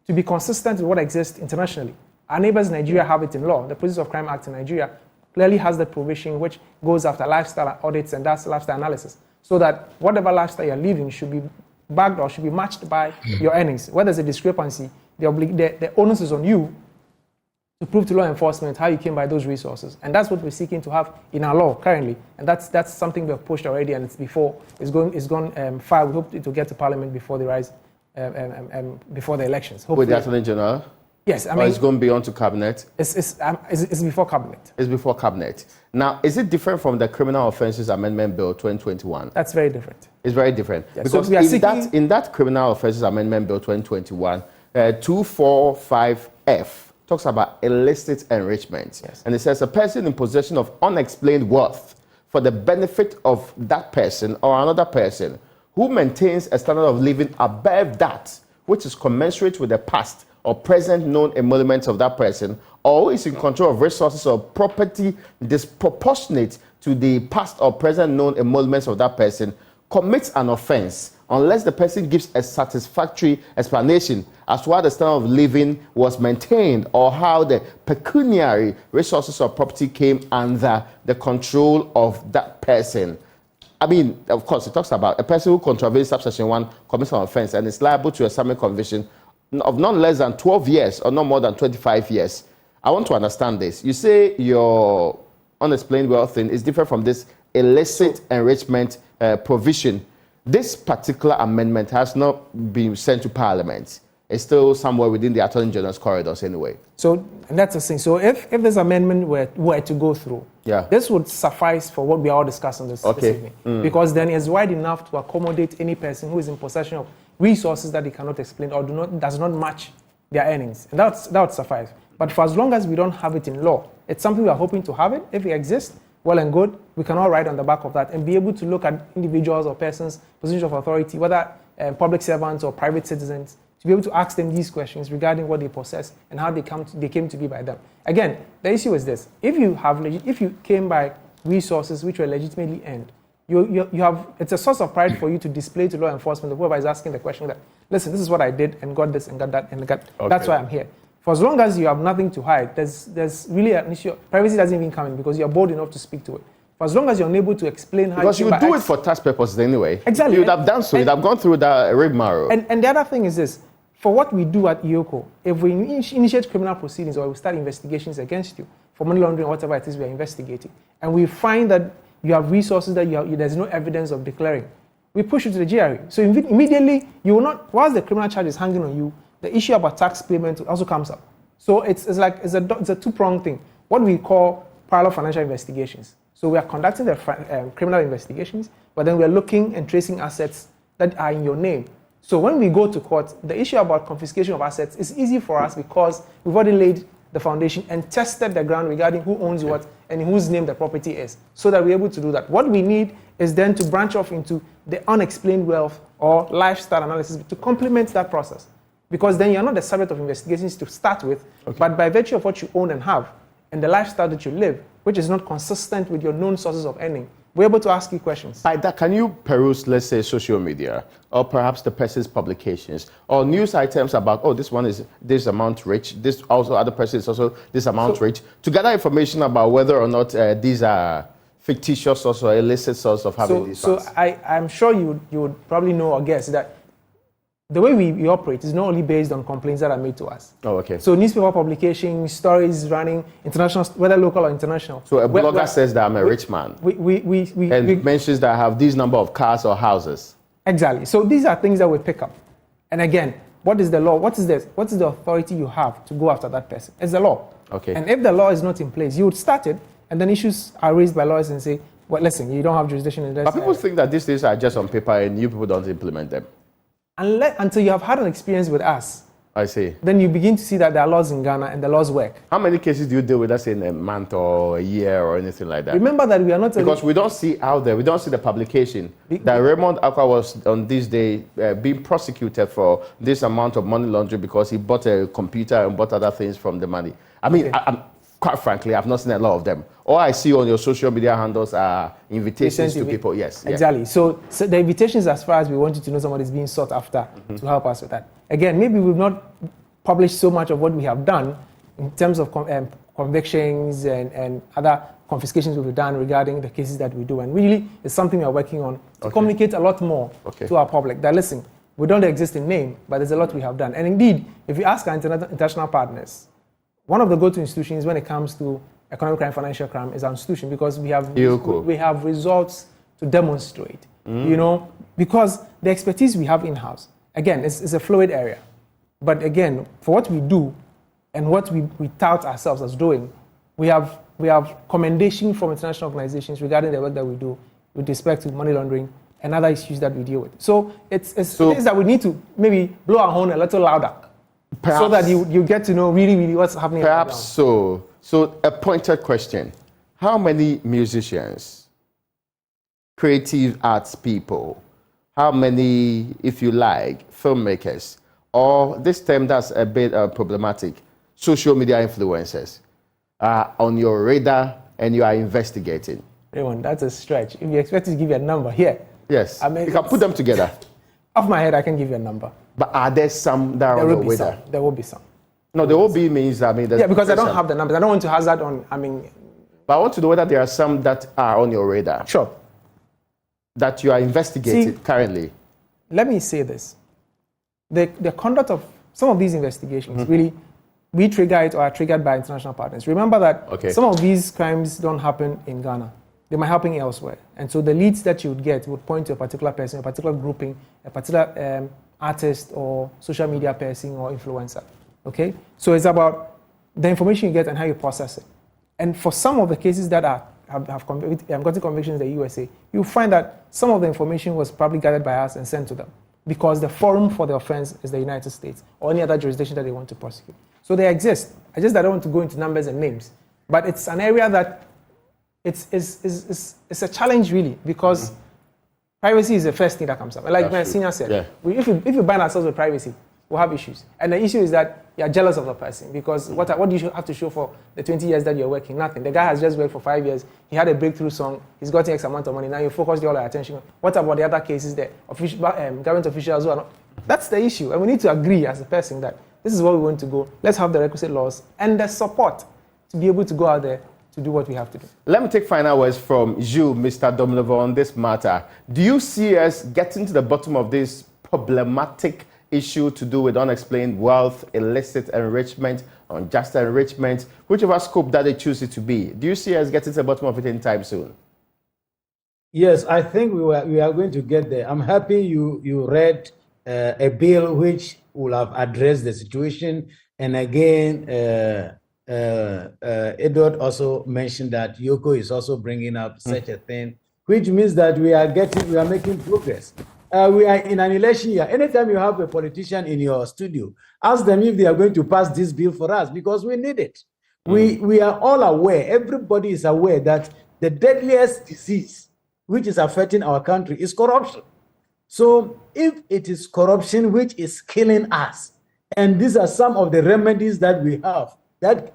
to be consistent with what exists internationally. Our neighbors in Nigeria have it in law. The Police of Crime Act in Nigeria clearly has the provision which goes after lifestyle audits and does lifestyle analysis so that whatever lifestyle you're living should be backed or should be matched by your earnings. Where there's a discrepancy, the onus is on you to prove to law enforcement how you came by those resources. And that's what we're seeking to have in our law currently. And that's something we've pushed already, and it's gone far. We hope to get to Parliament before the before the elections. Hopefully. With the Attorney General? Yes, I mean, it's going beyond to Cabinet? It's before Cabinet. It's before Cabinet. Now, is it different from the Criminal Offences Amendment Bill 2021? That's very different. It's very different. Yeah, because so in that Criminal Offences Amendment Bill 2021, 245F talks about illicit enrichment. Yes. And it says a person in possession of unexplained wealth for the benefit of that person or another person who maintains a standard of living above that which is commensurate with the past or present known emoluments of that person, or is in control of resources or property disproportionate to the past or present known emoluments of that person, commits an offense unless the person gives a satisfactory explanation as to how the standard of living was maintained or how the pecuniary resources or property came under the control of that person. I mean, of course, it talks about a person who contravenes subsection 1 commits an offense and is liable to a summary conviction of not less than 12 years or not more than 25 years. I want to understand this. You say your unexplained wealth thing is different from this illicit enrichment provision. This particular amendment has not been sent to Parliament. it's still somewhere within the Attorney General's corridors anyway. So, and that's the thing. So if this amendment were to go through, this would suffice for what we are all discussing this evening. Because then it's wide enough to accommodate any person who is in possession of resources that they cannot explain or does not match their earnings. And that would suffice. But for as long as we don't have it in law, it's something we are hoping to have it. If it exists, well and good, we can all ride on the back of that and be able to look at individuals or persons, positions of authority, whether public servants or private citizens, to be able to ask them these questions regarding what they possess and how they came to be by them. Again, the issue is this: if you came by resources which were legitimately earned, you have, it's a source of pride for you to display to law enforcement, whoever is asking the question, that listen, this is what I did and got this and got that and got. That's why I'm here. For as long as you have nothing to hide, there's really an issue. Privacy doesn't even come in because you're bold enough to speak to it. For as long as you're unable to explain how because you would do it for tax purposes anyway. Exactly. You would have done so. You'd have gone through that rigmarole. And the other thing is this: for what we do at IOCO, if we initiate criminal proceedings or we start investigations against you for money laundering or whatever it is we are investigating, and we find that you have resources that there's no evidence of declaring, we push you to the GRE. So immediately, you will not, whilst the criminal charge is hanging on you, the issue about tax payment also comes up. So it's a two-pronged thing. What we call parallel financial investigations. So we are conducting the criminal investigations, but then we are looking and tracing assets that are in your name. So when we go to court, the issue about confiscation of assets is easy for us because we've already laid the foundation and tested the ground regarding who owns what and in whose name the property is, so that we're able to do that. What we need is then to branch off into the unexplained wealth or lifestyle analysis to complement that process. Because then you're not the subject of investigations to start with, but by virtue of what you own and have and the lifestyle that you live, which is not consistent with your known sources of earning, we're able to ask you questions. By that, can you peruse, let's say, social media, or perhaps the person's publications, or news items about, oh, this one is this amount rich, this also other person is also this amount rich, to gather information about whether or not these are fictitious source or illicit source of having these funds? So I'm sure you would probably know or guess that the way we operate is not only based on complaints that are made to us. Oh, okay. So newspaper publications, stories running, international, whether local or international. So a blogger says that I'm a rich man. We mentions that I have these number of cars or houses. Exactly. So these are things that we pick up. And again, what is the law? What is the authority you have to go after that person? It's the law. Okay. And if the law is not in place, you would start it, and then issues are raised by lawyers and say, well, listen, you don't have jurisdiction in this. But people think that these things are just on paper and you people don't implement them. Until you have had an experience with us, I see. Then you begin to see that there are laws in Ghana and the laws work. How many cases do you deal with, let's say, in a month or a year or anything like that? Remember that we are not... Because we don't see out there, we don't see the publication that Raymond Acquah was on this day being prosecuted for this amount of money laundering because he bought a computer and bought other things from the money. I mean, Okay. quite frankly, I've not seen a lot of them. All I see on your social media handles are invitations to people. Yes. Exactly. Yeah. So the invitations, as far as we want you to know somebody is being sought after to help us with that. Again, maybe we've not published so much of what we have done in terms of convictions and other confiscations we've done regarding the cases that we do. And really, it's something we are working on to communicate a lot more to our public. That listen, we don't exist in name, but there's a lot we have done. And indeed, if you ask our international partners, one of the go-to institutions when it comes to economic crime, financial crime is our institution because we have results to demonstrate. You know, because the expertise we have in-house, again, it's a fluid area. But again, for what we do and what we tout ourselves as doing, we have commendation from international organizations regarding the work that we do with respect to money laundering and other issues that we deal with. So it's things that we need to maybe blow our horn a little louder. Perhaps, so that you get to know really what's happening. Perhaps so. So a pointed question. How many musicians, creative arts people, how many, if you like, filmmakers, or this term that's a bit problematic, social media influencers, are on your radar and you are investigating? Raymond, that's a stretch. If you expect to give you a number here. Yes, I mean, you can put them together. Off my head, I can give you a number. But are there some that are on your radar? There will be some. No, there will be means, I mean... Yeah, because I don't have the numbers. I don't want to hazard on, I mean... But I want to know whether there are some that are on your radar. Sure. That you are investigating currently. Let me say this. The conduct of some of these investigations, really, we trigger it or are triggered by international partners. Remember that some of these crimes don't happen in Ghana. They might happen elsewhere. And so the leads that you would get would point to a particular person, a particular grouping, a particular artist or social media person or influencer. Okay? So it's about the information you get and how you process it. And for some of the cases that have gotten convictions in the USA, you'll find that some of the information was probably gathered by us and sent to them because the forum for the offense is the United States or any other jurisdiction that they want to prosecute. So they exist. I don't want to go into numbers and names, but it's an area that it's a challenge really because privacy is the first thing that comes up. Like my senior said, if you bind ourselves with privacy, we'll have issues. And the issue is that you're jealous of the person because what do you have to show for the 20 years that you're working? Nothing. The guy has just worked for 5 years. He had a breakthrough song. He's gotten X amount of money. Now you focus all your attention on what about the other cases there? Government officials who are not. That's the issue. And we need to agree as a person that this is where we want to go. Let's have the requisite laws and the support to be able to go out there to do what we have to do. Let me take final words from you, Mr. Domlevo, on this matter. Do you see us getting to the bottom of this problematic issue to do with unexplained wealth, illicit enrichment, unjust enrichment, whichever scope that they choose it to be? Do you see us getting to the bottom of it anytime soon? Yes, I think we are going to get there. I'm happy you read a bill which will have addressed the situation. And again, Edward also mentioned that Yoko is also bringing up such a thing, which means that we are making progress. We are in an election year. Anytime you have a politician in your studio, ask them if they are going to pass this bill for us because we need it. We are all aware, everybody is aware that the deadliest disease which is affecting our country is corruption. So if it is corruption which is killing us, and these are some of the remedies that we have, that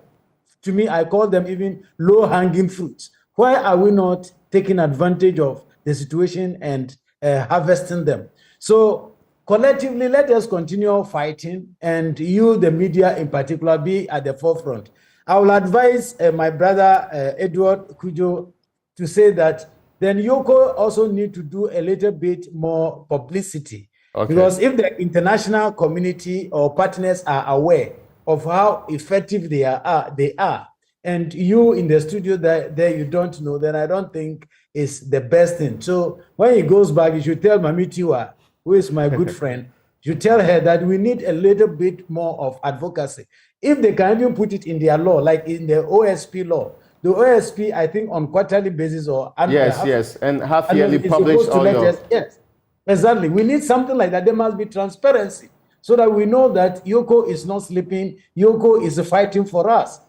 to me, I call them even low-hanging fruits. Why are we not taking advantage of the situation and harvesting them? So collectively, let us continue fighting, and you, the media in particular, be at the forefront. I will advise my brother Edward Kujo to say that then Yoko also need to do a little bit more publicity. Okay. Because if the international community or partners are aware of how effective they are, and you in the studio there you don't know, then I don't think it's the best thing. So when he goes back, you should tell Mami Tiwa, who is my good friend, you tell her that we need a little bit more of advocacy. If they can even put it in their law, like in the OSP law, the OSP, I think on quarterly basis or and half yearly publish all your... Yes, exactly. We need something like that. There must be transparency so that we know that Yoko is not sleeping. Yoko is fighting for us.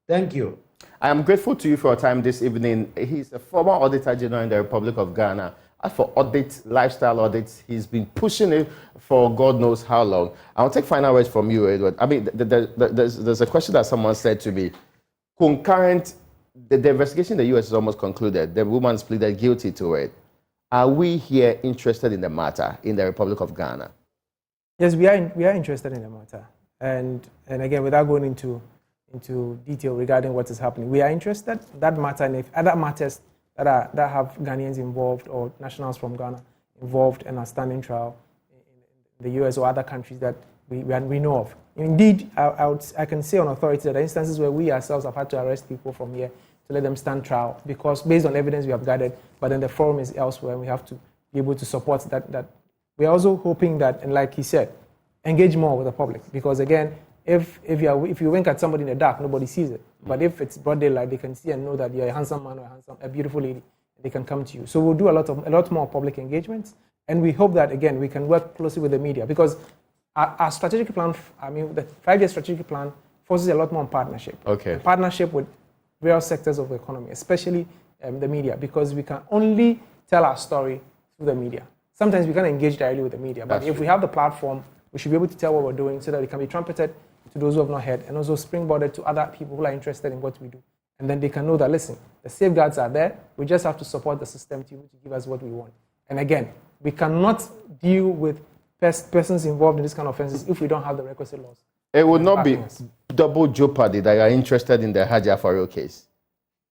Thank you. I am grateful to you for your time this evening. He's a former Auditor General in the Republic of Ghana. As for audit, lifestyle audits, he's been pushing it for God knows how long. I'll take final words from you, Edward. I mean, there's a question that someone said to me. Concurrent, the investigation in the U.S. is almost concluded. The woman's pleaded guilty to it. Are we here interested in the matter in the Republic of Ghana? Yes, we are interested in the matter. And again, without going into detail regarding what is happening, we are interested in that matter and if other matters that have Ghanaians involved or nationals from Ghana involved in a standing trial in the U.S. or other countries that we know of. Indeed, I can say on authority that there are instances where we ourselves have had to arrest people from here to let them stand trial because based on evidence we have gathered, but then the forum is elsewhere and we have to be able to support that. We are also hoping that, and like he said, engage more with the public because again, if you wink at somebody in the dark, nobody sees it. But if it's broad daylight, they can see and know that you're a handsome man or a beautiful lady, and they can come to you. So we'll do a lot more public engagements, and we hope that again we can work closely with the media because our strategic plan, the 5-year strategic plan focuses a lot more on partnership. Okay. And partnership with various sectors of the economy, especially the media, because we can only tell our story through the media. Sometimes we can't engage directly with the media, but if we have the platform, we should be able to tell what we're doing so that it can be trumpeted to those who have not heard and also springboarded to other people who are interested in what we do. And then they can know that, listen, the safeguards are there. We just have to support the system to give us what we want. And again, we cannot deal with persons involved in this kind of offenses if we don't have the requisite laws. It would not be double jeopardy that you are interested in the Hajia4real case.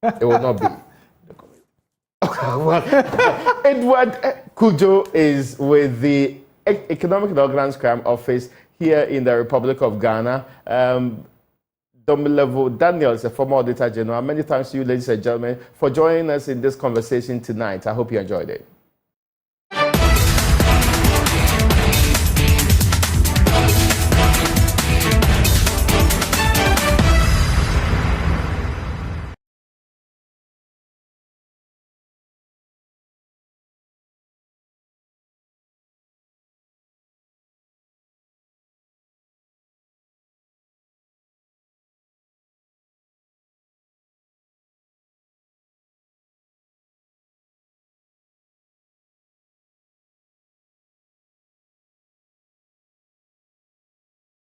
It will not be. Well, Edward Kujo is with the Economic and Organized Crime Office here in the Republic of Ghana. Domlevo Daniel is a former Auditor General. Many thanks to you, ladies and gentlemen, for joining us in this conversation tonight. I hope you enjoyed it.